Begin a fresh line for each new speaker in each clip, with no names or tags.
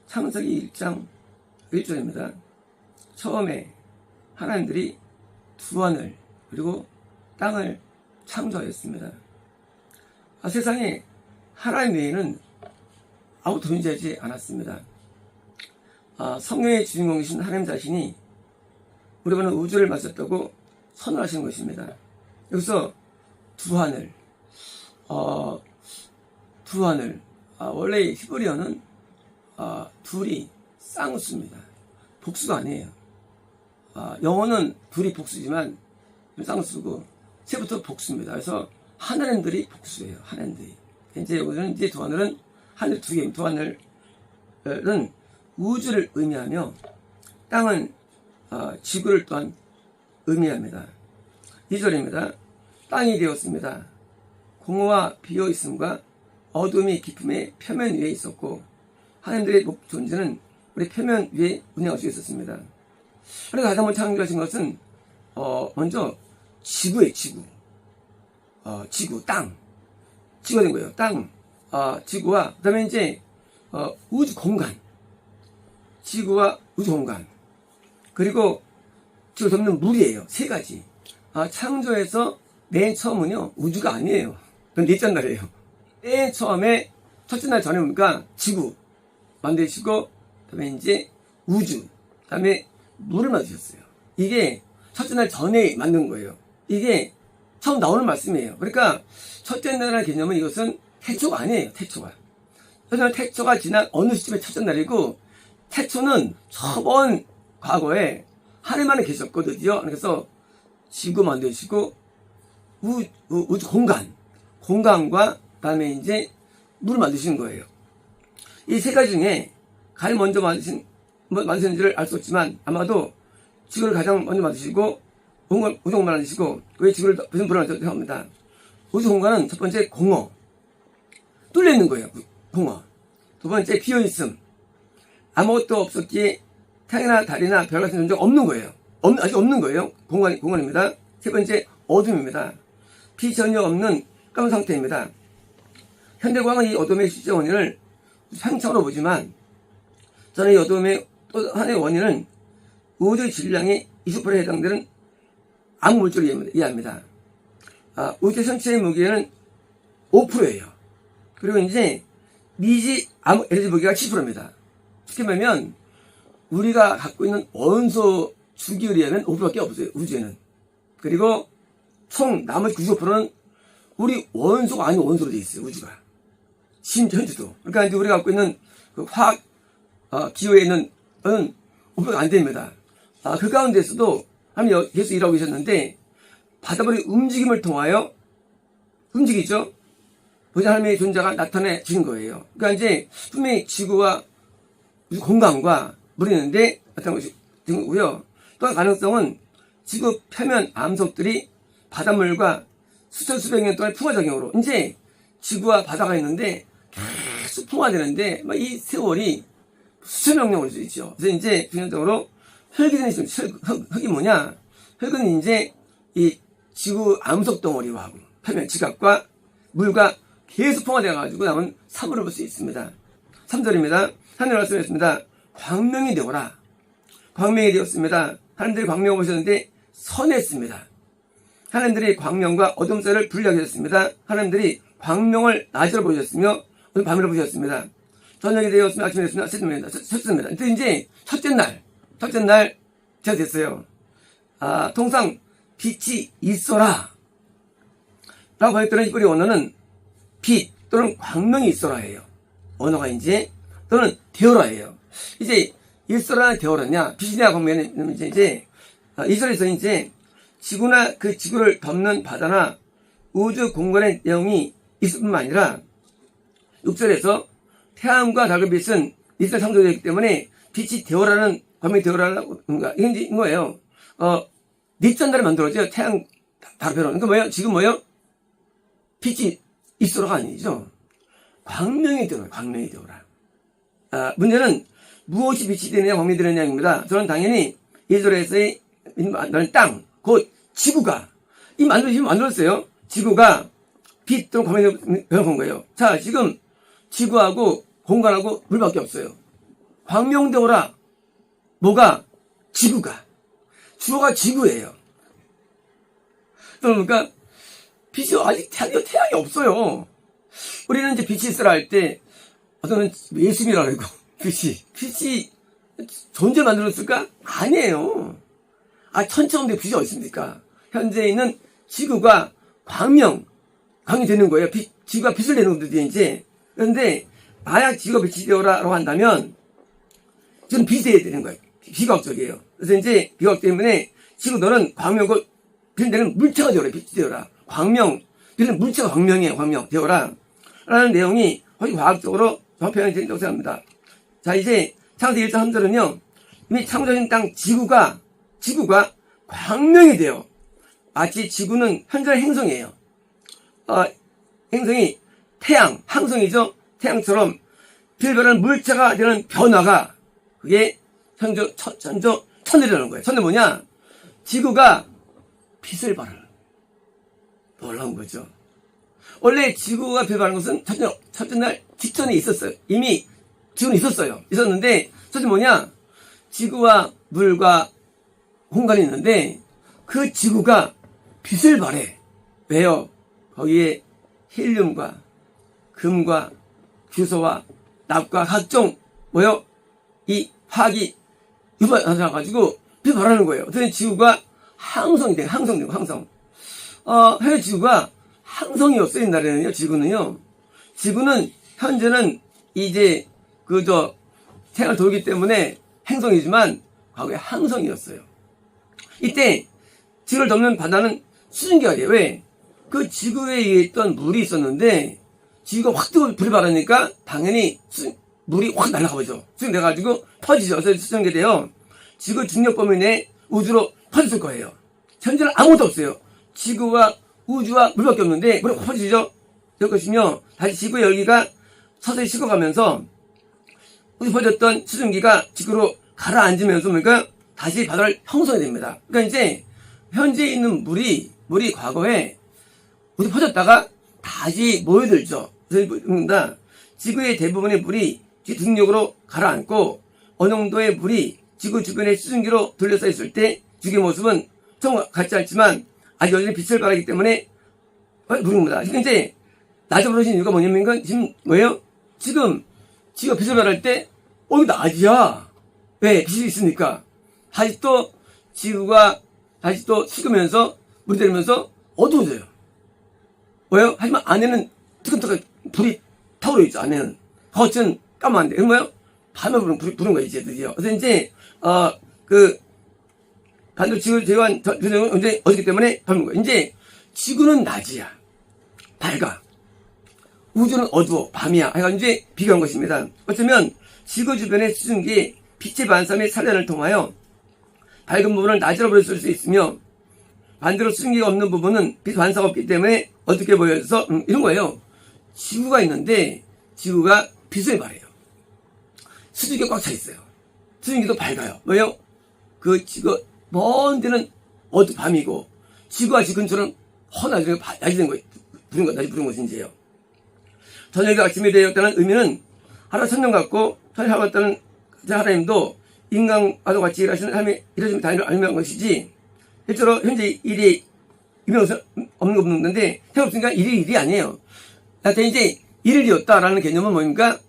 창세기 1장 1절입니다. 처음에 하나님들이 두 하늘 그리고 땅을 창조하였습니다. 세상에 하나님 외에는 아무도 존재하지 않았습니다. 성경의 주인공이신 하나님 자신이 우리가 우주를 만드셨다고 선언하시는 것입니다. 여기서 두 하늘, 원래 히브리어는 둘이 쌍수입니다. 복수가 아니에요. 영어는 둘이 복수지만 쌍수고 새부터 복수입니다. 그래서 하나님들이 복수예요. 하나님들이. 이제 여기서는 이제 두 하늘은 하늘 두 개, 두 하늘은 우주를 의미하며 땅은 지구를 또한 의미합니다. 2절입니다. 땅이 되었습니다. 공허와 비어있음과 어둠이 깊음의 표면 위에 있었고 하나님들의 존재는 우리 표면 위에 운행할 수 있었습니다. 그래서 가장 먼저 창조하신 것은 먼저 지구예요. 지구, 땅. 지구가 된 거예요. 땅, 지구와 그 다음에 이제 우주 공간. 지구와 우주 공간. 그리고 지구를 덮는 물이에요. 세 가지. 창조에서 맨 처음은요, 우주가 아니에요. 그건 넷째 날이에요. 맨 처음에, 첫째 날 전에 보니까 지구 만드시고, 그 다음에 이제 우주, 그 다음에 물을 만드셨어요. 이게 첫째 날 전에 만든 거예요. 이게 처음 나오는 말씀이에요. 그러니까 첫째 날이라는 개념은 이것은 태초가 아니에요. 태초가. 하지만 태초가 지난 어느 시점의 첫째 날이고, 태초는 저번 과거에 하늘만에 계셨거든요. 그래서 지구 만드시고 우주 공간과 그다음에 이제 물을 만드신 거예요. 이 세 가지 중에 가장 먼저 만드신지를 알 수 없지만 아마도 지구를 가장 먼저 만드시고 우주 공간을 만드시고 왜 지구를 무슨 불안을 생각합니다. 우주 공간은 첫 번째 공허, 뚫려 있는 거예요. 공허. 두 번째 비어있음, 아무것도 없었기에 태양이나 달이나 별 같은 존재가 없는 거예요. 아직 없는 거예요. 공간입니다. 세 번째, 어둠입니다. 빛이 전혀 없는 까만 상태입니다. 현대과학은 이 어둠의 실제 원인을 상처로 보지만 저는 이 어둠의 또 하나의 원인은 우주의 질량의 20%에 해당되는 암 물질을 이해합니다. 우주 전체의 무게는 5%예요. 그리고 이제 미지 암 에너지 무게가 10%입니다. 쉽게 말하면 우리가 갖고 있는 원소 주기에 의하면 5%밖에 없어요. 우주에는. 그리고 총 나머지 95%는 우리 원소가 아닌 원소로 되어 있어요. 우주가. 심지어 현재도. 그러니까 이제 우리가 갖고 있는 그 화학 기호에 있는 5%가 안 됩니다. 그 가운데서도 하나님 계속 일하고 계셨는데 바다물의 움직임을 통하여 움직이죠. 보자 하나님의 존재가 나타내 주신 거예요. 그러니까 이제 분명히 지구와 공간과 물이 있는데 나타난 것이고요. 또한 가능성은 지구 표면 암석들이 바닷물과 수천 수백 년 동안 풍화작용으로 이제 지구와 바다가 있는데 계속 풍화되는데 이 세월이 수천억 년 걸릴 수 있죠. 그래서 이제 중요적으로 흙이 되는 시점, 흙이 뭐냐? 흙은 이제 이 지구 암석 덩어리와 표면 지각과 물과 계속 풍화되어가지고 남은 사물을 볼 수 있습니다. 3절입니다. 하늘 말씀했습니다. 광명이 되어라. 광명이 되었습니다. 하나님들이 광명을 보셨는데 선했습니다. 하나님들이 광명과 어둠 사이를 분리하게 하셨습니다. 하나님들이 광명을 낮으로 보셨으며 밤으로 보셨습니다. 저녁이 되었으면 아침이 되었습니다. 쳤습니다. 근데 이제 첫째 날 제가 됐어요. 통상 빛이 있어라 라고 하였더니 히브리 언어는 빛 또는 광명이 있어라예요. 언어가 이제 또는 되어라예요. 이제 있어라 되어라냐 빛이냐 광명이냐 이제 이절에서 이제 지구나 그 지구를 덮는 바다나 우주 공간의 내용이 있을 뿐만 아니라 6절에서 태양과 달의 빛은 이스라엘 창조되었기 때문에 빛이 되어라는 광명이 되어라는 건가 이게 이제 거예요. 넷째 만들어져요. 태양 달별로. 그러니까 뭐예요? 지금 뭐예요? 빛이 있어라가 아니죠. 광명이 되어라. 광명이 되어라. 문제는 무엇이 빛이 되느냐 광명이 되느냐입니다. 저는 당연히 이스라엘에서의 땅, 곧 지구가 이 만들었어요. 지구가 빛 또는 광명이 변한 거예요. 자, 지금 지구하고 공간하고 물밖에 없어요. 광명되어라. 뭐가? 지구가. 주어가 지구예요. 그러니까 빛이 아직 태양이 없어요. 우리는 이제 빛이 있으라 할 때 어떤 예수님이라고 그러고 빛이 존재 만들었을까? 아니에요. 천체없는데 빛이 어디 있습니까? 현재 있는 지구가 광이 되는 거예요. 지구가 빛을 내는 거거든요, 이제. 그런데 만약 지구가 빛이 되어라라고 한다면 저는 빛이 되어야 되는 거예요. 비과학적이에요. 그래서 이제 비과학 때문에 지구 너는 광명고 빛을 내는 물체가 되어라. 빛이 되어라. 빛은 물체가 광명 되어라. 라는 내용이 거의 과학적으로 정확히 된다고 생각합니다. 자, 이제 창세기 1장 3절은요, 이미 창조된 땅 지구가 광명이 돼요. 마치 지구는 현재 행성이에요. 행성이 항성이죠. 태양처럼 별별한 물체가 되는 변화가 그게 천일이라는 거예요. 천일 뭐냐? 지구가 빛을 발하는 놀라운 거죠. 원래 지구가 빛을 발하는 것은 첫째 직전에 있었어요. 이미 지구는 있었는데 첫째 뭐냐? 지구와 물과 공간이 있는데 그 지구가 빛을 발해. 왜요? 거기에 헬륨과 금과 규소와 납과 각종 이 화학이 유발하셔가지고 빛을 발하는 거예요. 그래서 지구가 항성이 돼요. 항성. 현재 지구가 항성이었어요. 옛날에는요. 지구는 현재는 이제 태양을 돌기 때문에 행성이지만 과거에 항성이었어요. 이때 지구를 덮는 바다는 수증기가 돼요. 왜? 그 지구에 의해 있던 물이 있었는데 지구가 확 뜨고 불이 발하니까 당연히 물이 확 날아가 버죠. 수증돼가지고 퍼지죠. 그래서 수증기 돼요. 지구 중력 범위 내 우주로 퍼졌을 거예요. 현재는 아무것도 없어요. 지구와 우주와 물밖에 없는데 물이 확 퍼지죠. 그럴 것이며 다시 지구의 열기가 서서히 식어가면서 우주 퍼졌던 수증기가 지구로 가라앉으면서 그러니까 다시 바다를 형성이 됩니다. 그러니까 이제 현재 있는 물이 과거에 우주 퍼졌다가 다시 모여들죠. 그래서 지구의 대부분의 물이 중력으로 가라앉고 어느 정도의 물이 지구 주변의 수증기로 둘러싸 있을 때 지구의 모습은 좀 같지 않지만 아직 여전히 빛을 발하기 때문에 물인 겁니다. 그러니까 이제 낮에 벌어진 이유가 뭐냐면 지금 뭐예요? 지금 지구가 빛을 발할 때 이거 낮이야. 왜? 빛이 있으니까. 다시 또 지구가 다시 또 식으면서 물이 내리면서 어두워져요. 왜요? 하지만 안에는 뜨끈뜨끈 불이 타오르 있죠. 안에는 겉은 까만데. 그럼 뭐예요? 밤에 부른 거예요. 이제 드디어. 그래서 이제 반대로 지구 제한 전쟁은 언제 어디기 때문에 밝은 거예요. 이제 지구는 낮이야. 밝아. 우주는 어두워. 밤이야. 해가지고 이제 비교한 것입니다. 어쩌면 지구 주변의 수증기의 빛의 반사의 살연을 통하여 밝은 부분을 낮이라고 부를 수 있으며 반대로 수증기가 없는 부분은 빛 반사가 없기 때문에 어둡게 보여서 이런 거예요. 지구가 있는데 지구가 빛을 발해요. 수증기가 꽉 차 있어요. 수증기도 밝아요. 왜요? 지구 먼 데는 밤이고 지구와 지구 근처는 낮이 된 거예요. 낮이 부른 것인지요. 저녁이 아침이 되었다는 의미는 하루 천년 같고 천년 하루 하나님도 인간과도 같이 일하시는 하나님의 이루어짐을 다 알면 것이지 실제로 현재 일이 없는 건데 생각해보니까 일이 아니에요. 나한테 이제 일이었다라는 개념은 뭡니까?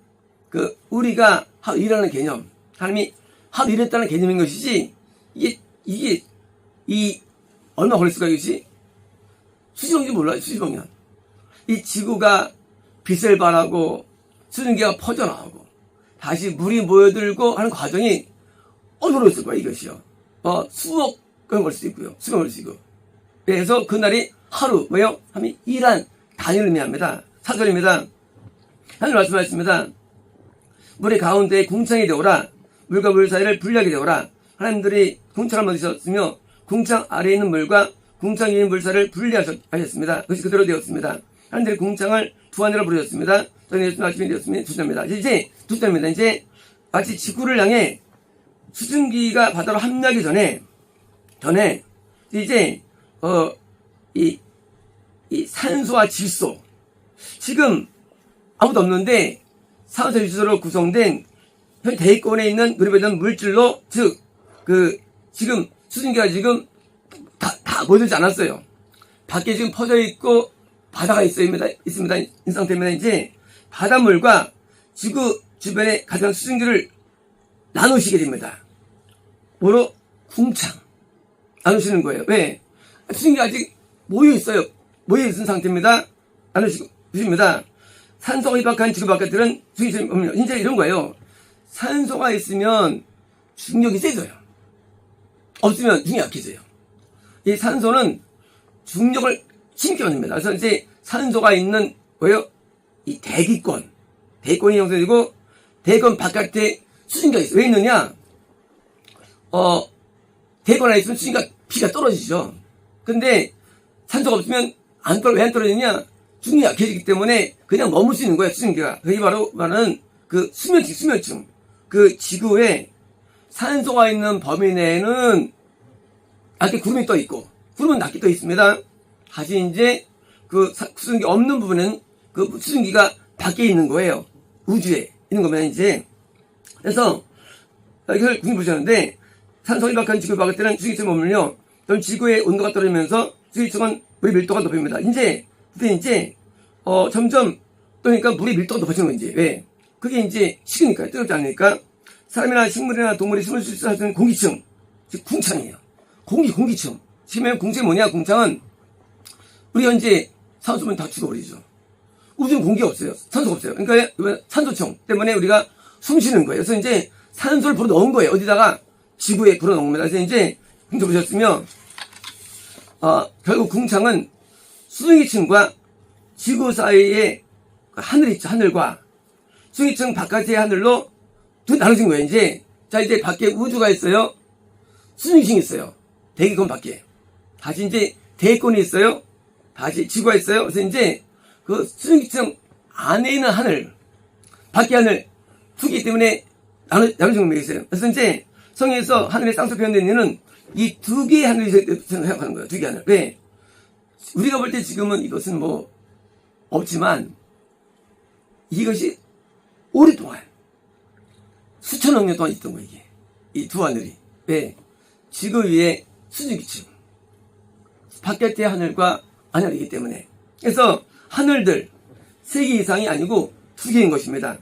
우리가 하루 일하는 개념, 하나님이 하루 일했다는 개념인 것이지 이게 얼마 걸렸을까 이것이? 수십억년 몰라요. 수십억년. 이 지구가 빛을 발하고 수증기가 퍼져나오고 다시 물이 모여들고 하는 과정이 어려웠을 거야 이것이요. 수억 건 걸 수도 있고요. 수백 걸 수도 있고. 그래서 그날이 하루 왜요? 하면 일한 단위를 의미합니다. 사절입니다. 하나님 말씀하셨습니다. 물의 가운데에 궁창이 되오라. 물과 물 사이를 분리하게 되오라. 하나님들이 궁창을 만드셨으며 궁창 아래에 있는 물과 궁창 위에 있는 물 사이를 분리하셨습니다. 그것이 그대로 되었습니다. 하나님들이 궁창을 두 하나로 부르셨습니다. 저는 예수님 아침이 되었으면 두 자입니다. 이제 두 자입니다. 이제 마치 지구를 향해 수증기가 바다로 함유하기 전에 이제 이 산소와 질소 지금 아무도 없는데 산소와 질소로 구성된 현 대기권에 있는 그룹에 있는 물질로, 즉, 지금 수증기가 지금 다 모여들지 않았어요. 밖에 지금 퍼져 있고 바다가 있습니다. 이 상태입니다. 이제 바닷물과 지구 주변에 가장 수증기를 나누시게 됩니다. 뭐로? 궁창. 나누시는 거예요. 왜? 수증기가 아직 모여있어요. 모여있는 상태입니다. 나누십니다. 산소가 입박한 지구 바깥들은 수증기 없는, 이제 이런 거예요. 산소가 있으면 중력이 세져요. 없으면 중력이 약해져요. 이 산소는 중력을 힘있게 만듭니다. 그래서 이제 산소가 있는, 뭐예요? 이 대기권이 형성되고, 대기권 바깥에 수증기가 있어요. 왜 있느냐? 대기권 안에 있으면 수증기가 피가 떨어지죠. 근데 산소가 없으면 왜 안 떨어지냐? 중력이 약해지기 때문에 그냥 머물 수 있는 거예요, 수증기가. 그게 바로 말하는 그 수면층. 그 지구에 산소가 있는 범위 내에는 낮게 구름이 떠 있고, 구름은 낮게 떠 있습니다. 다시 이제 그 수증기 없는 부분은 그 수증기가 밖에 있는 거예요. 우주에 있는 거면 이제. 그래서 이걸 보시는데, 산소가 입박한 지구 바깥에는 수증기층이 머물며, 그럼 지구의 온도가 떨어지면서 수증기층은 물의 밀도가 높입니다. 이제 점점 그러니까 물의 밀도가 높아지는 거지. 왜? 그게 이제 식으니까, 뜨겁지 않으니까. 사람이나 식물이나 동물이 숨을 수 있는 공기층, 즉 궁창이에요. 공기층. 지금 궁창이 뭐냐? 궁창은 우리가 이제 산소면 다 죽어버리죠. 우주는 공기가 없어요. 산소가 없어요. 그러니까 산소층 때문에 우리가 숨 쉬는 거예요. 그래서 이제 산소를 불어 넣은 거예요. 어디다가? 지구에 불어 넣은 겁니다. 그래서 이제 궁창 보셨으면 결국 궁창은 수증기층과 지구 사이에 하늘이 있죠. 하늘과 수증기층 바깥의 하늘로 두 나눠진 거예요. 이제 밖에 우주가 있어요. 수증기층이 있어요. 대기권 밖에. 다시 이제 대기권이 있어요. 다시 지구가 있어요. 그래서 이제 그 수증기층 안에 있는 하늘, 밖의 하늘 두 개 때문에 나눠진 겁니다. 있어요. 그래서 이제 성에서 하늘의 쌍수 표현된 이유는 이 두 개의 하늘이 생각하는 거예요. 두 개의 하늘. 왜? 우리가 볼 때 지금은 이것은 뭐 없지만 이것이 오랫동안 수천억 년 동안 있던 거예요. 이게 이 두 하늘이. 왜? 지구 위에 수증기층 바깥의 하늘과 하늘이기 때문에. 그래서 하늘들 3개 이상이 아니고 2개인 것입니다.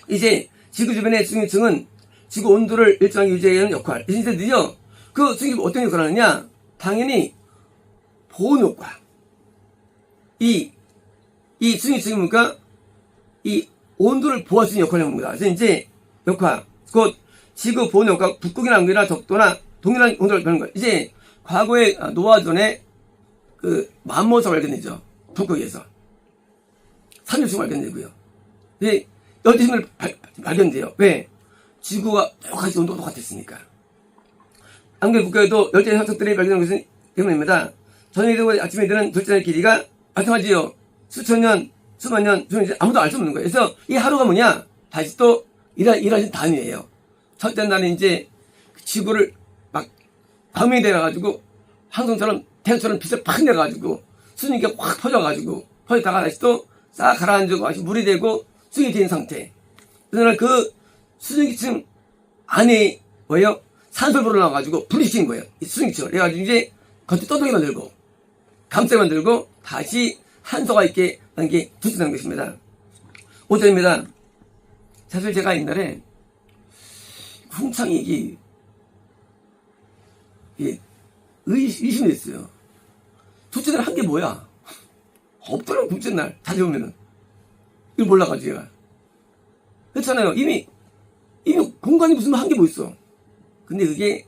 이제 지구 주변의 수증기층은 지구 온도를 일정하게 유지하는 역할. 이제 드디어 그 수증기 어떤 역할을 하느냐? 당연히 보온 효과. 이 수증기층이 뭔가 이 온도를 보호할 수 있는 역할을 합니다. 그래서 이제 역할, 곧 지구 보온 효과, 북극이나 남극이나 적도나 동일한 온도를 변하는 거예요. 이제 과거에 노아전에 그 맘모사가 발견되죠. 북극에서 3일씩 발견되고요. 열대식물 발견돼요. 왜? 지구와 똑같이 온도가 똑같았으니까. 남극 국가에도 열대 화석들이 발견된 것은 때문입니다. 저녁에 되고 아침에 되는 둘째 날 길이가 마찬가지요. 수천 년, 수만 년, 아무도 알 수 없는 거예요. 그래서 이 하루가 뭐냐? 다시 또 일하신 단위예요. 첫째 날은 이제 지구를 막 밤이 되어가지고 항성처럼 태양처럼 빛을 팍 내가지고 수증기가 확 퍼져다가 다시 또 싹 가라앉고 다시 물이 되고 수증이 된 상태. 그러나 그 수증기층 안에 뭐예요? 산소를 불어넣어가지고 분리시킨 거예요. 이 수증기층을. 그래가지고 이제 겉에 떠돌게 만들고 감싸게 만들고 다시 산소가 있게 하는 게 둘째라는 것입니다. 5절입니다. 사실 제가 옛날에 궁창이 의심이 됐어요. 둘째 날 한 게 뭐야? 없더라고. 둘째 날 다시 보면은 이걸 몰라가지고 제가 그렇잖아요. 이미 공간이 무슨 한 게 뭐 있어. 근데 그게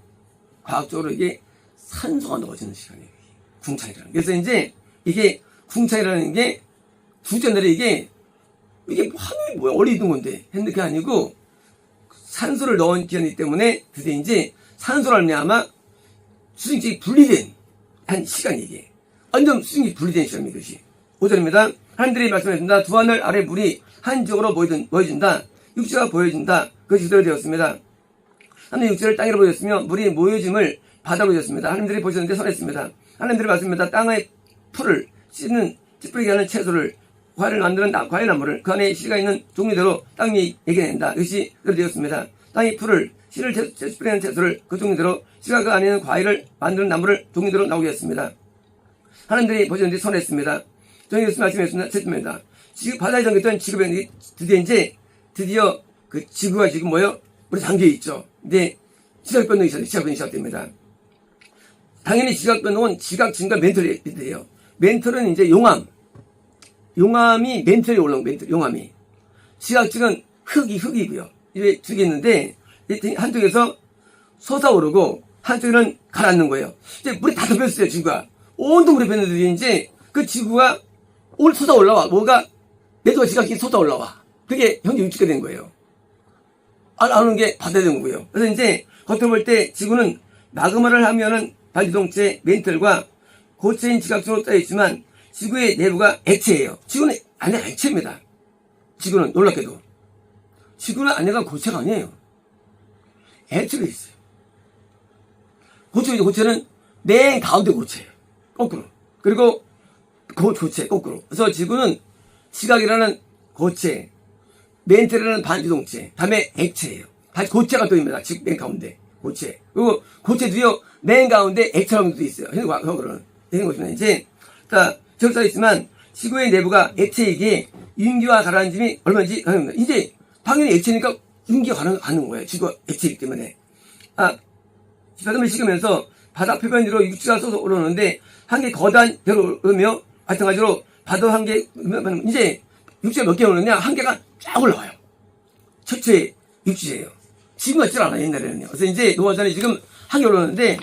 과학적으로 이게 산소가 넣어지는 시간이에요. 궁창이라는 게. 그래서 이제 이게 궁창이라는 게 둘째 날에 이게 하늘이 뭐야? 원래 있는 건데 했는데 그게 아니고 산소를 넣은 기간이기 때문에 그래서 이제 산소를 말미암아 수증기 분리된 한 시간이 이게 완전 수증기 분리된 시간입니다. 이것이 5절입니다. 하나님들이 말씀하셨습니다. 두 하늘 아래 물이 한 지역으로 모여진다. 육지가 보여진다. 그것이 그대로 되었습니다. 하나님 육지를 땅으로 보여줬으며 물이 모여짐을 바다로 보여줬습니다. 하나님들이 보셨는데 선했습니다. 하나님들이 말씀입니다. 땅의 풀을 씹는 찌푸리게 하는 채소를 과일을 만드는 과일나무를 그 안에 씨가 있는 종류대로 땅 위에 예견한다. 이것이 그대로 되었습니다. 땅이 풀을 씨를 뿌리는 채소를 그 종류대로 씨가 그 안에 있는 과일을 만드는 나무를 종류대로 나오게 했습니다. 하나님들이 보시는데 선했습니다. 저는 예수 말씀했습니다. 셋입니다. 바다에 잠겼던 지구변이 드디어 그 지구가 지금 우리 잠겨 있죠. 근데 지각 변동이 시작됩니다. 당연히 지각 변동은 지각층과 멘털이 돼요. 멘털은 이제 용암이 멘털이 올라온 용암이. 지각층은 흙이고요. 이게 두 개 있는데 한쪽에서 솟아오르고 한쪽에는 가라앉는 거예요. 이제 물이 다 덮였어요. 지구가 온통 물이 덮였는데 이제 그 지구가 솟아올라와. 내도가 지각이 솟아올라와. 그게 현재 육지가 된 거예요. 나오는 게 바다가 된 거고요. 그래서 이제 겉으로 볼 때 지구는 마그마를 하면은 반지동체 멘털과 고체인 지각층으로 떠 있지만 지구의 내부가 액체예요. 지구는 안에가 액체입니다. 지구는 놀랍게도 지구는 안에가 고체가 아니에요. 액체가 있어요. 고체는 맨 가운데 고체예요. 거꾸로. 그리고 고체 거꾸로. 그래서 지구는 지각이라는 고체, 멘털이라는 반지동체, 다음에 액체예요. 고체가 또 있습니다. 지구 맨 가운데 고체. 그리고 고체도요 맨 가운데 액체라는 것도 있어요. 현재 이런 것입니다. 이제 저기 써 있지만 지구의 내부가 액체이기에 윤기와 가라앉음이 얼마인지 가능합니다. 이제 당연히 액체니까 윤기가 가는 거예요. 지구가 액체이기 때문에. 바닷물이 식으면서 바다 표면 위로 육지가 쏟아 올라오는데 한 개 거대한 배로 오르며 마찬가지로 바다 한 개 이제 육지가 몇 개 오르느냐 한 개가 쫙 올라와요. 최초의 육지예요. 지금 같지 않아요. 옛날에는요. 그래서 이제 노아전에 지금 한 개 올라오는데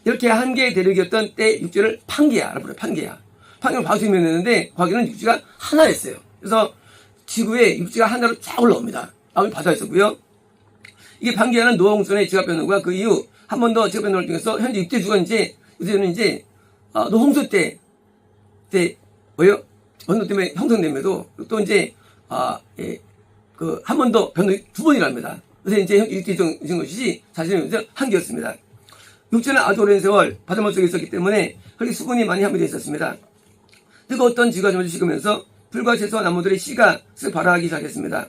이렇게 한 개의 대륙이었던 때 육지를 판게아라고 부르요. 판게아. 판게아는 과학적인 면이었는데 과거에는 육지가 하나였어요. 그래서 지구에 육지가 하나로 쫙 올라옵니다. 아무리 바다였었고요. 이게 판게아는 노아 홍수의 지각 변동과 그 이후 한 번 더 지각 변동을 통해서 현재 육지주가 요새는 노홍수 때 변동 때문에 형성됨에도 또 이제 한 번 더 변동이 두 번이랍니다. 그래서 이제 육지에 준 것이 사실은 한계였습니다. 육지는 아주 오랜 세월 바닷물 속에 있었기 때문에 그렇게 수분이 많이 함유되어 있었습니다. 뜨거웠던 지구가 점점 식으면서 풀과 채소와 나무들의 씨가 발화하기 시작했습니다.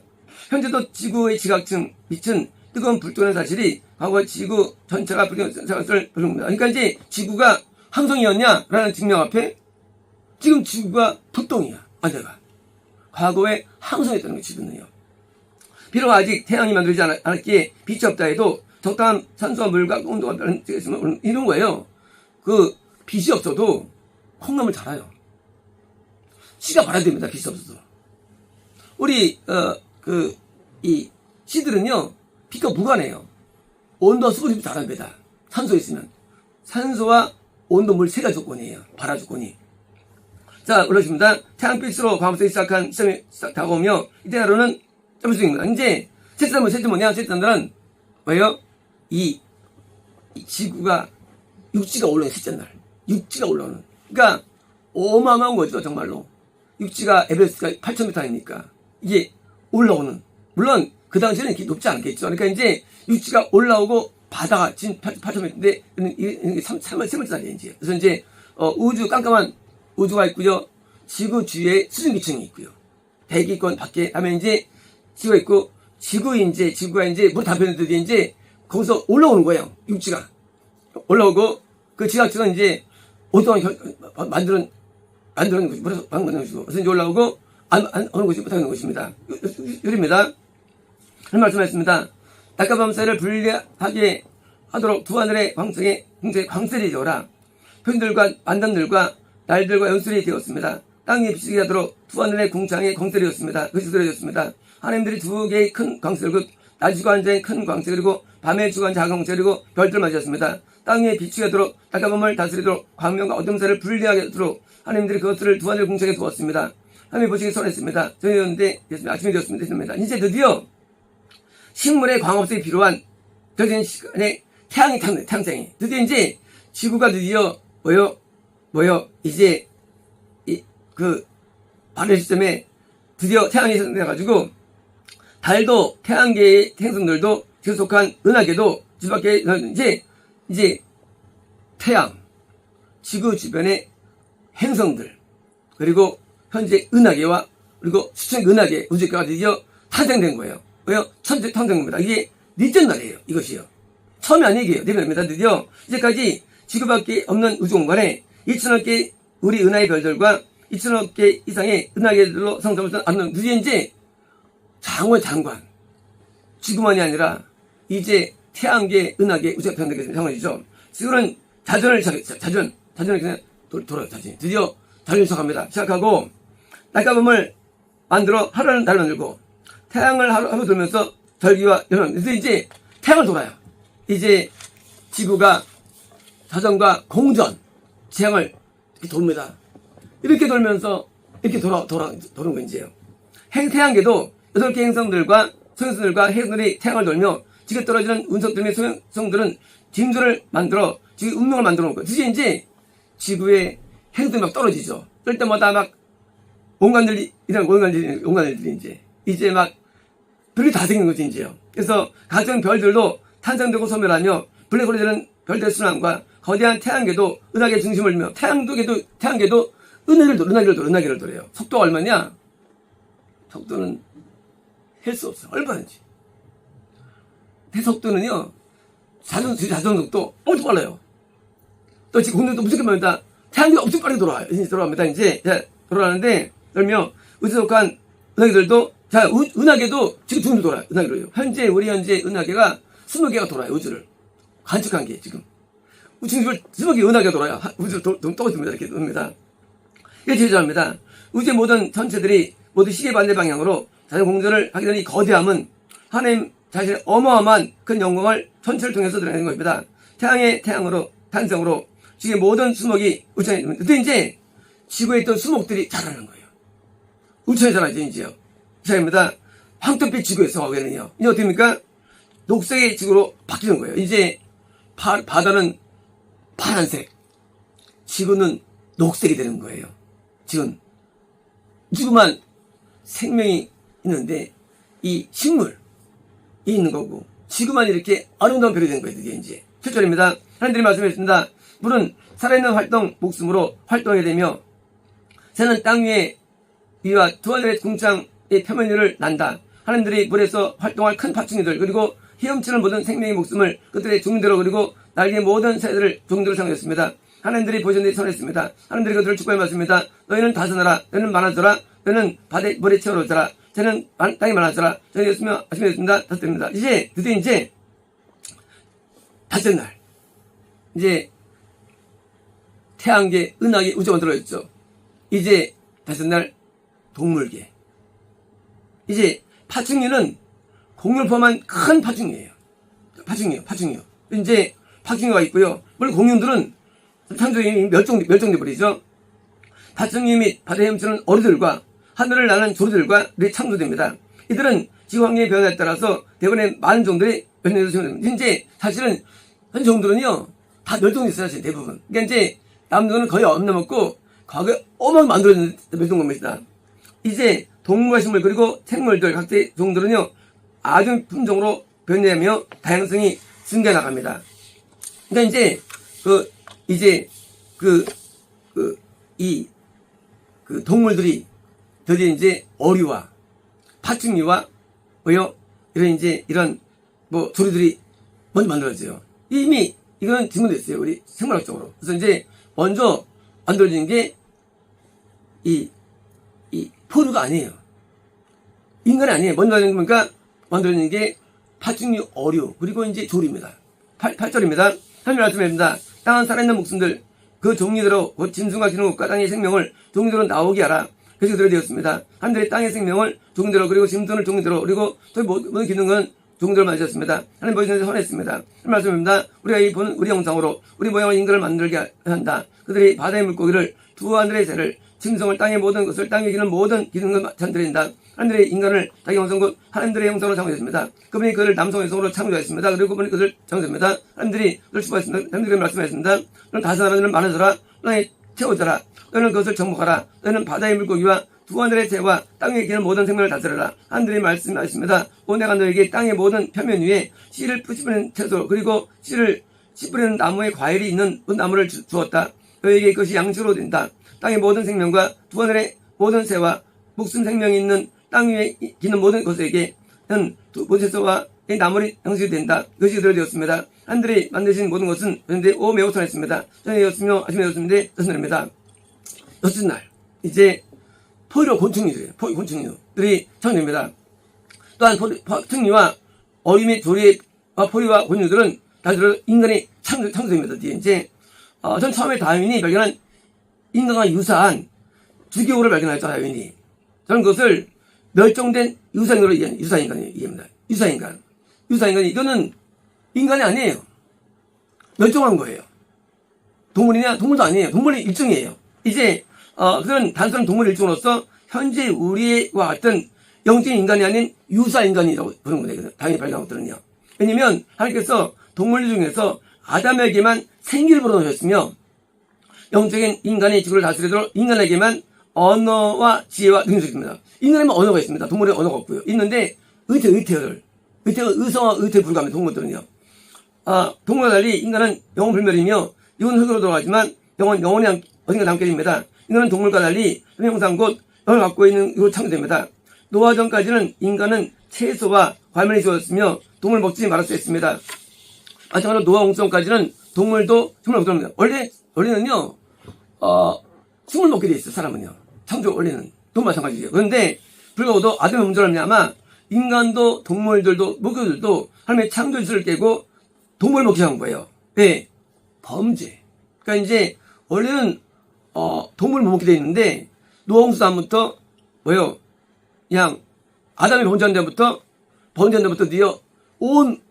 현재도 지구의 지각층 밑은 뜨거운 불도는 사실이 과거 지구 전체가 불경을 부른 겁니다. 그러니까 이제 지구가 항성이었냐라는 증명 앞에 지금 지구가 불똥이야. 내가 과거에 항성이었다는 게 지구는요. 비록 아직 태양이 만들어지지 않았기에 빛이 없다 해도 적당한 산소와 물과 온도가 있으면 이런 거예요. 그 빛이 없어도 콩나물 자라요. 씨가 발아야 됩니다. 빛이 없어도. 우리 이 씨들은요 빛과 무관해요. 온도와 수분이 자랍니다. 산소 있으면 산소와 온도, 물 세 가지 조건이에요. 발화 조건이. 자, 올라오십니다. 태양빛으로 광합성이 시작한 시점이 다가오며 이때 하루는 점수입니다. 이제 셋째 뭐냐? 셋째 날은 뭐예요? 이 지구가 육지가 올라오는 셋째 날. 육지가 올라오는. 그러니까 어마어마한 거죠, 정말로. 육지가 에베레스트가 8,000m이니까 이게 올라오는. 물론 그 당시에는 이렇게 높지 않겠죠. 그러니까 이제 육지가 올라오고 바다가 지금 8,000m인데 이게 3번째 날이에요, 이제. 그래서 이제 우주 깜깜한 우주가 있고요. 지구 주위에 수증기층이 있고요. 대기권 밖에 하면 이제 지구가 있고 지구가 이제 물 담배들이 이제 거기서 올라오는 거예요. 육지가 올라오고 그 지각층은 이제 오동안 만드는 것이 물에서 만드는 것이고 그래서 이제 올라오고 안 오는 것이 못하는 것입니다. 요리입니다. 그런 말씀하셨습니다. 낮과 밤 사이를 분리하게 하도록 두 하늘의 광셀이 되어라. 편들과 만단들과 날들과 연술이 되었습니다. 땅 위에 비치게 하도록 두 하늘의 궁창에 광셀이었습니다. 그것이 들어졌습니다. 하나님들이 두 개의 큰 광셀, 낮 주관자의 큰 광셀, 그리고 밤의 주관자 작은 광셀, 그리고 별들을 맞이했습니다. 땅 위에 비치게 하도록 낮과 밤을 다스리도록 광명과 어둠 사이를 분리하게 하도록 하나님들이 그것들을 두 하늘의 궁창에 두었습니다. 하나님이 보시기 선했습니다. 저희였는데 아침이 되었습니다. 이제 드디어 식물의 광합성이 필요한 저진 시간에 태양이 탄생이 드디어 이제 지구가 드디어 이제 발효 시점에 드디어 태양이 생겨가지고 달도 태양계의 행성들도 지속한 은하계도 지밖에 이제 태양 지구 주변의 행성들 그리고 현재 은하계와 그리고 수천의 은하계 우주가가 드디어 탄생된 거예요. 왜요? 천재 탄생입니다. 이게 넷째 날이에요. 이것이요. 처음이 아니에요. 내려옵니다. 드디어 이제까지 지구밖에 없는 우주 공간에 2천억 개 우리 은하의 별들과 2천억 개 이상의 은하계들로 성장하면서 아는 드디어 이제 장관 지구만이 아니라 이제 태양계, 은하계, 우주가 편되게 상황이죠. 지구는 자전을 그냥 돌아요. 드디어 자전을 시작하고 날카로움을 만들어 하루는 달을 만들고 태양을 하루 돌면서 절기와 연원. 그래서 이제 태양을 돌아요. 이제 지구가 자전과 공전, 태양을 이렇게 돕니다. 이렇게 돌면서 이렇게 도는 거 이제요. 태양계도 8개 행성들과 소행성들과 행성들이 태양을 돌며 지구에 떨어지는 운석들의 소행성들은 진주를 만들어 지구 운명을 만들어 놓은 거예요. 드디어 이제 지구에 행성들이 막 떨어지죠. 그럴 때마다 막 온갖들이 이제 막 별이 다 생긴 거지 이제요. 그래서 각종 별들도 탄생되고 소멸하며 블랙홀이 되는 별들의 순환과 거대한 태양계도 은하계 중심을 이루며 태양계도 은하계를 돌아요. 속도가 얼마냐? 속도는 할 수 없어. 얼마든지. 해속도는요, 자전 속도 엄청 빨라요. 또 지금 공룡도 무조건 말입니다. 태양계도 엄청 빠르게 돌아갑니다. 이제, 돌아가는데, 그러면 우주에 속한 은하계들도, 은하계도 지금 중으로 돌아요. 은하계로요. 우리 현재 은하계가 20개가 돌아요. 우주를. 관측한 게 지금. 중심을 20개 은하계가 돌아요. 우주를 떠집니다. 이렇게 돕니다. 이게 제일 중요합니다. 우주의 모든 전체들이 모두 시계 반대 방향으로 자연 공전을 하게 되는 이 거대함은 하나님 자신의 어마어마한 큰 영광을 전체를 통해서 드러내는 것입니다. 태양의 탄생으로 지구의 모든 수목이 우주에 있는 그때 이제 지구에 있던 수목들이 자라는 거예요. 우주에 자라죠, 이제요. 시작입니다. 황토빛 지구에서 하게는요. 이제 어떻게 됩니까? 녹색의 지구로 바뀌는 거예요. 이제 바다는 파란색, 지구는 녹색이 되는 거예요. 지구만 생명이 있는데 이 식물이 있는 거고 지구만 이렇게 아름다운 별이 된 거예요. 이게 이제 7절입니다. 하나님들이 말씀하셨습니다. 물은 살아있는 목숨으로 활동하게 되며 새는 땅 위와 두 하늘의 궁창의 표면 위를 난다. 하나님들이 물에서 활동할 큰 파충류들 그리고 헤엄치는 모든 생명의 목숨을 그들의 종대로 그리고 날개의 모든 새들을 종대로 상했습니다. 하나님들이 보시는 데 선했습니다. 하나님들이 그들을 축복해 말씀입니다. 너희는 다스나라. 너희는 많아져라. 너희는 바다의 물에 채워놓으라. 저는 땅에 많아져라. 저는 예수며 아침에 됐습니다. 다스립니다. 드디어 다섯 날. 이제 태양계, 은하계, 우주가 만들어졌죠. 이제 다섯 날 동물계. 이제 파충류는 공룡을 포함한 큰 파충류예요. 파충류. 이제 파충류가 있고요. 물론 공룡들은 창조이 멸종돼 버리죠. 파충류 및 바다에 헤엄치는 어류들과 하늘을 나는 조류들과 창조됩니다. 이들은 지구 환경의 변화에 따라서 대부분의 많은 종들이 멸종돼서 생겨납니다. 현재 사실은 현 종들은요 다 멸종됐어요. 사실 대부분. 그러니까 이제 남종은 거의 안 남았고 과거에 어마어마하게 만들어진 멸종겁니다. 이제 동물과 식물 그리고 생물들 각자의 종들은요 아주 품종으로 변해하며 다양성이 증가해 나갑니다. 그러니까 이제 동물들이 드디어 이제 어류와 파충류와 이런 조류들이 먼저 만들어져요. 이미 이거는 증명됐어요. 우리 생물학적으로. 그래서 이제 먼저 만들어진 게 이 포류가 아니에요. 인간이 아니에요. 먼저 만들어진 게 파충류, 어류, 그리고 이제 조류입니다. 8절입니다. 하나님 말씀입니다. 땅은 살아있는 목숨들, 그 종류대로, 곧 짐승과 기능과 땅의 생명을 종류대로 나오게 하라. 그래서 그대로 되었습니다. 하나님들이 땅의 생명을 종류대로, 그리고 짐승을 종류대로, 그리고 또 모든 기능은 종류대로 만드셨습니다. 하나님 보시는 선했습니다. 하나님 말씀입니다. 우리가 이 보는 우리 형상으로, 우리 모양의 인간을 만들게 한다. 그들이 바다의 물고기를, 두 하늘의 새를, 짐승을 땅의 모든 것을 땅에 기는 모든 기능을 전드린다. 하나님들의 인간을 자기 형상과 하나님들의 형상으로 창조했습니다. 그분이 그를 남성 여성으로 창조했습니다. 그리고 그분이 그들을 창조했습니다. 하나님들이 그를 축복했습니다. 하나님들이 말씀하셨습니다. 너는 다스라라. 너는 많아져라. 너는 채워져라. 너는 그것을 정복하라. 너는 바다의 물고기와 두 하늘의 새와 땅에 기는 모든 생명을 다스려라. 하나님들이 말씀하셨습니다. 오 내가 너에게 땅의 모든 표면 위에 씨를 뿌리는 채소 그리고 씨를 씨 뿌리는 나무의 과일이 있는 그 나무를 주었다. 너에게 그것이 양식으로 된다. 땅의 모든 생명과 두 하늘의 모든 새와 목숨 생명이 있는 땅 위에 기는 모든 것에게는 모세서와 나물이 형식이 된다. 그것이 그대로 되었습니다. 하늘이 만드신 모든 것은 그런데 매우 선했습니다. 저녁이었으며 아침에 되었습니다. 여섯날입니다. 여섯날 이제 포유류 곤충류들이에요. 곤충류들이 창조됩니다. 또한 특리와 어리 및 조리와 포유와 곤충들은 다들 인간이 창조됩니다. 이제 전 처음에 다윈이 발견한 인간과 유사한 주기호를 발견했죠. 다윈이. 저는 그것을 멸종된 유사인간으로 이해합니다. 유사인간이 이거는 인간이 아니에요. 멸종한 거예요. 동물이냐? 동물도 아니에요. 동물의 일종이에요. 이제 그런 단순한 동물 일종으로서 현재 우리와 같은 영적인 인간이 아닌 유사인간이라고 부르는 거예요. 당연히 발견한 것들은요. 왜냐면 하나님께서 동물 중에서 아담에게만 생기를 불어넣으셨으며 영적인 인간이 지구를 다스리도록 인간에게만 언어와 지혜와 능력이 있습니다. 인간에만 언어가 있습니다. 동물에 언어가 없고요. 있는데 의태어가 의성과 의태에 불과합니다. 동물들은요. 동물과 달리 인간은 영혼 불멸이며 이건 흙으로 돌아가지만 영혼이 어딘가 남게 됩니다. 인간은 동물과 달리 형상 곧 영을 갖고 있는 이로 창조됩니다. 노아 전까지는 인간은 채소와 과일만이 주어졌으며 동물 먹지 말았어야 했습니다. 마찬가지로 노아 홍수전까지는 동물도 정말 먹게 됩니다. 원래는요 숨을 먹게 돼 있어요. 사람은요. 창조 원래는 또 마찬가지예요. 그런데 불구하고도 아담의 문제로 아마 인간도 동물들도 목표들도 하나님의 창조 질서를 깨고 동물을 먹기 시작한 거예요. 네, 범죄. 그러니까 이제 원래는 동물을 못 먹게 돼 있는데 노아 홍수 다음부터 뭐예요? 그냥 아담이 범죄한 데부터 니어 온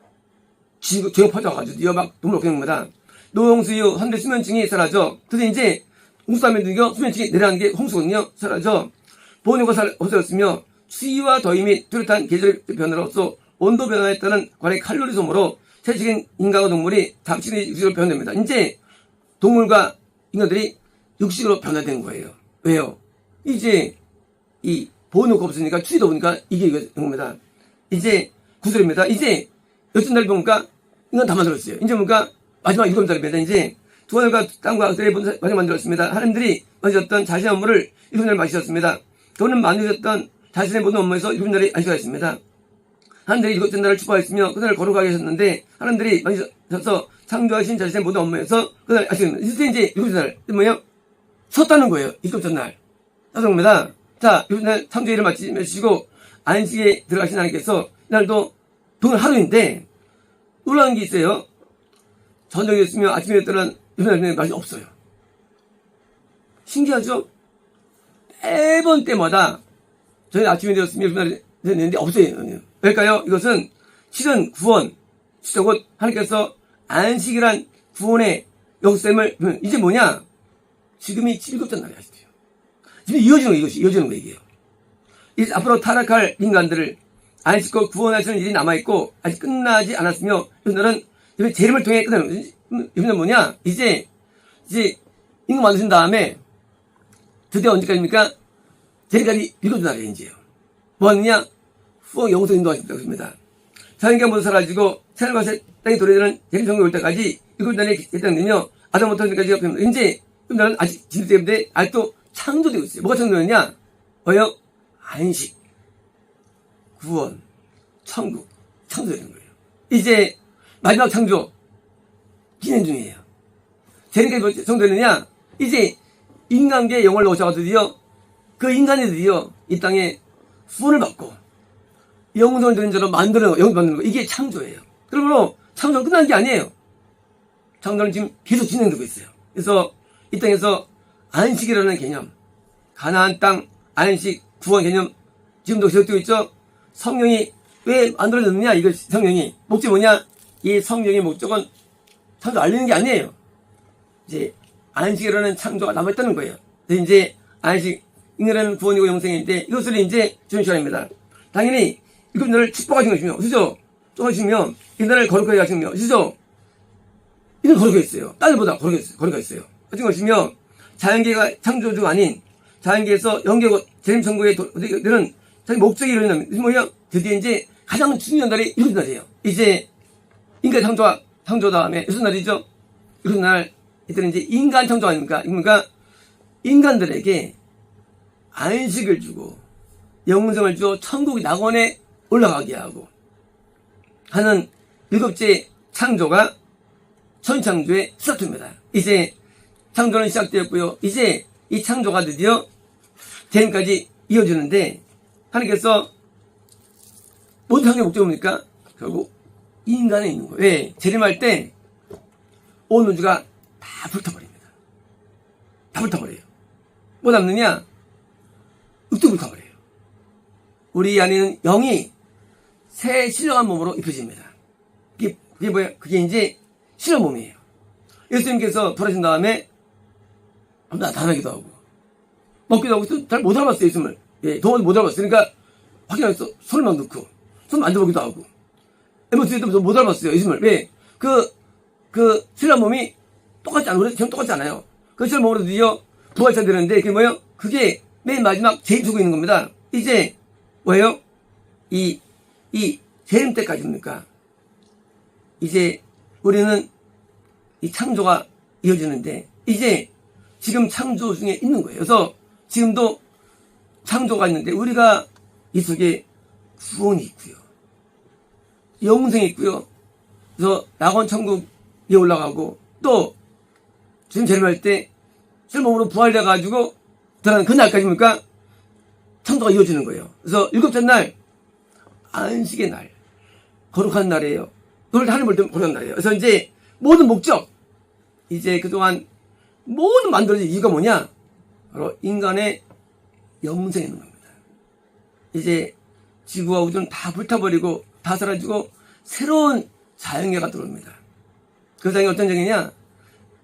지구 퍼져가지고 니어 막 동물 먹게 된 겁니다. 노아 홍수 이후 하늘의 수면층이 사라져. 그래서 이제 홍수 다음에 드디어 수면층이 내려가는 게 홍수거든요. 사라져. 보온효과가 없어졌으며 추위와 더위 및 뚜렷한 계절 변화로서 온도 변화에 따른 관의 칼로리 소모로 세계적인 인간과 동물이 잠시 육식으로 변화됩니다. 이제 동물과 인간들이 육식으로 변화된 거예요. 왜요? 이제 이 보온효과가 없으니까 추위도 오니까 이게 된 겁니다. 이제 구슬입니다. 이제 여섯날 보니까 인간 다 만들었어요. 이제 보니까 마지막 7날입니다. 이제 두 하늘과 땅과 그들의 마지막 만들었습니다. 하나님들이 만드셨던 자신의 업무를 7날 마치셨습니다. 그분은 만드셨던 자신의 모든 업무에서 7날이 안식하였습니다. 하나님들이 7날을 축복하였으며 그 날을 거룩하게 하셨는데 하나님들이 만드셔서 창조하신 자신의 모든 업무에서 그 날을 안식하였습니다. 이제 7날 뭐예요? 쉬었다는 거예요. 7날. 따서 겁니다. 자, 7날 창조일을 마치시고 안식에 들어가신 하나님께서 이날도 동일 하루인데 놀라운 게 있어요. 저녁이 됐으며 아침에 됐다는 7날 맛이 없어요. 신기하죠? 매번 때마다 저희 아침이 되었으며 7날이 됐는데 없어요. 왜일까요? 이것은 실은 구원, 곧 하나님께서 안식이란 구원의 역셈을 이제 뭐냐? 지금이 7째 날이 아시죠? 지금 이어지는 거 이게요. 이제 앞으로 타락할 인간들을 안식과 구원하시는 일이 남아있고 아직 끝나지 않았으며 이날은 재림을 통해 끝나는 거죠. 이건 뭐냐? 이제 인간 만드신 다음에 드디어 언제까지입니까? 재림까지 7째 날이에요. 이제요. 뭐 하느냐? 후원 영성 인도하신다고 했습니다. 자연계 모두 사라지고 하늘과 땅이 도래되는 재림 성경이 올 때까지 7날이 결정되며 아담부터 현재까지가 됩니다. 이제 이날은 아직 진행되는데 아직도 창조되고 있어요. 뭐가 창조되느냐? 뭐예요? 안식, 구원, 천국, 창조되는 거예요. 이제 마지막 창조 진행 중이에요. 재림까지 창조되느냐? 이제 인간계의 영혼을 오셔서 드디어 그 인간이 드디어 이 땅에 후원을 받고 영성을 드린 자로 만드는 거. 이게 창조예요. 그러므로 창조는 끝난 게 아니에요. 창조는 지금 계속 진행되고 있어요. 그래서 이 땅에서 안식이라는 개념, 가나안 땅 안식 구원 개념 지금도 계속되고 있죠. 성령이 왜 만들어졌느냐? 이거 성령이 목적이 뭐냐? 이 성령의 목적은 창조 알리는 게 아니에요. 이제 안식이라는 창조가 남아있다는 거예요. 그래서 이제 안식 인간은 구원이고 영생인데 이것을 이제 주는 시간입니다. 당연히 이것 나를 축복하신 것이며, 그죠? 축복하시며, 이 나라를 거룩하게 하시며, 그죠? 이는 거룩해 있어요. 딸보다 거룩해 있어요. 하신 것이며, 자연계가 창조주가 아닌, 자연계에서 영계고, 재림천국에 되는 자기 목적이 이루어진다면, 뭐예요? 드디어 이제 가장 중요한 날이 7날이에요. 이제, 인간 창조 다음에 6날이죠? 7날, 이때는 이제 인간 창조 아닙니까? 그러니까, 인간들에게 안식을 주고, 영생을 주어 천국 낙원에 올라가게 하고 하는 7째 창조가 천창조의 스타트입니다. 이제 창조는 시작되었고요. 이제 이 창조가 드디어 재림까지 이어지는데 하나님께서 모든 창조의 목적이 뭡니까? 결국 인간에 있는 거예요. 왜? 재림할 때 온 우주가 다 불타버립니다. 다 불타버려요. 뭐 남느냐? 육도 불타버려요. 우리 안에는 영이 새 신령한 몸으로 입혀집니다. 그게 뭐야? 그게 이제 신령 몸이에요. 예수님께서 돌아오신 다음에 나타나기도 하고 먹기도 하고 잘 못 알아봤어요. 예수님을. 예, 동원도 못 알아봤어요. 그러니까 확인해서 손을 막 넣고 손 만져보기도 하고 에모티도 못 알아봤어요. 예수님을. 왜? 그 신령 몸이 똑같지 않아요. 우리 지금 똑같지 않아요. 그 신령 몸으로 드디어 부활차 되는데 그게 뭐예요? 그게 맨 마지막 재림 두고 있는 겁니다. 이제 뭐예요? 이 재림 때까지입니까? 이제 우리는 이 창조가 이어지는데 이제 지금 창조 중에 있는 거예요. 그래서 지금도 창조가 있는데 우리가 이 속에 구원이 있고요. 영생이 있고요. 그래서 낙원 천국에 올라가고 또 지금 재림할 때 실몸으로 부활돼가지고 들어가는 그날까지입니까? 창조가 이어지는 거예요. 그래서 7째 날 안식의 날 거룩한 날이에요. 그걸 하나님 볼 때 거룩한 날이에요. 그래서 이제 모든 목적 이제 그동안 모든 만들어진 이유가 뭐냐? 바로 인간의 영생에 있는 겁니다. 이제 지구와 우주는 다 불타버리고 다 사라지고 새로운 자연계가 들어옵니다. 그 자연계 어떤 자연계냐?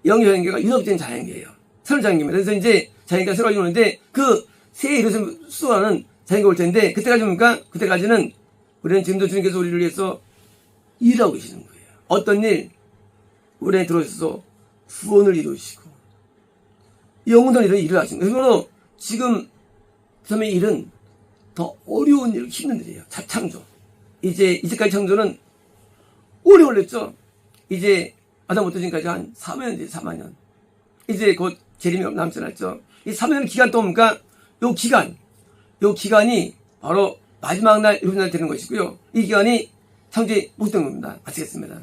영의 자연계가 융합된 자연계예요. 새로운 자연계입니다. 그래서 이제 자연계가 새로 오는데 그 새 이것을 수호하는 자연계가 올 텐데 그때까지 뭡니까? 그때까지는 우리는 지금도 주님께서 우리를 위해서 일하고 계시는 거예요. 어떤 일? 우리 안에 들어오셔서 구원을 이루시고 영원한 일을 하시는 거예요. 그러므로 지금 섬의 일은 더 어려운 일, 힘든 일이에요. 자창조. 이제까지 창조는 오래 걸렸죠. 이제 아담부터 지금까지 한 4만 년 되죠. 4만 년. 이제 곧 재림이 남지 않았죠. 이 3년 기간 동안가 요 기간이 바로 마지막 날, 일곱 날 되는 것이고요. 이 기간이 창조의 목적인 겁니다. 마치겠습니다.